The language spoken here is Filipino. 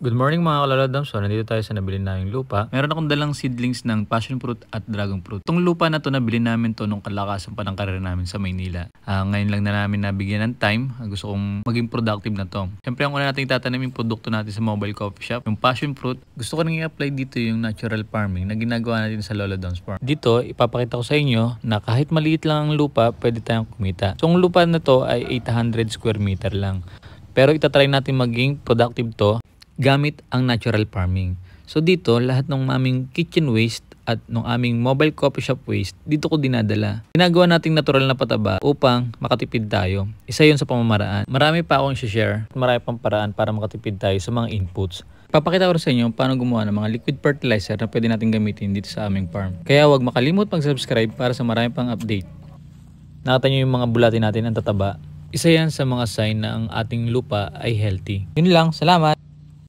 Good morning mga kalalodams. So, nandito tayo sa nabili naming lupa. Meron akong dalang seedlings ng passion fruit at dragon fruit. Itong lupa na to nabili namin to nung kalakasan pa ng karir namin sa Maynila. Ngayon lang na namin nabigyan ng time. Gusto kong maging productive na to. Siyempre ang una nating tatanim yung produkto natin sa mobile coffee shop. Yung passion fruit, gusto ko nang i-apply dito yung natural farming na ginagawa natin sa Lola Don's Farm. Dito, ipapakita ko sa inyo na kahit maliit lang ang lupa, pwede tayong kumita. So, ang lupa na to ay 800 square meter lang. Pero itatry natin maging productive to gamit ang natural farming. So dito, lahat ng aming kitchen waste at ng aming mobile coffee shop waste, dito ko dinadala. Ginagawa nating natural na pataba upang makatipid tayo. Isa yun sa pamamaraan. Marami pa akong share. Marami pang paraan para makatipid tayo sa mga inputs. Papakita ko rin sa inyo paano gumawa ng mga liquid fertilizer na pwede natin gamitin dito sa aming farm. Kaya huwag makalimot mag-subscribe para sa marami pang update. Nakita nyo yung mga bulati natin ang tataba. Isa yan sa mga sign na ang ating lupa ay healthy. Yun lang. Salamat!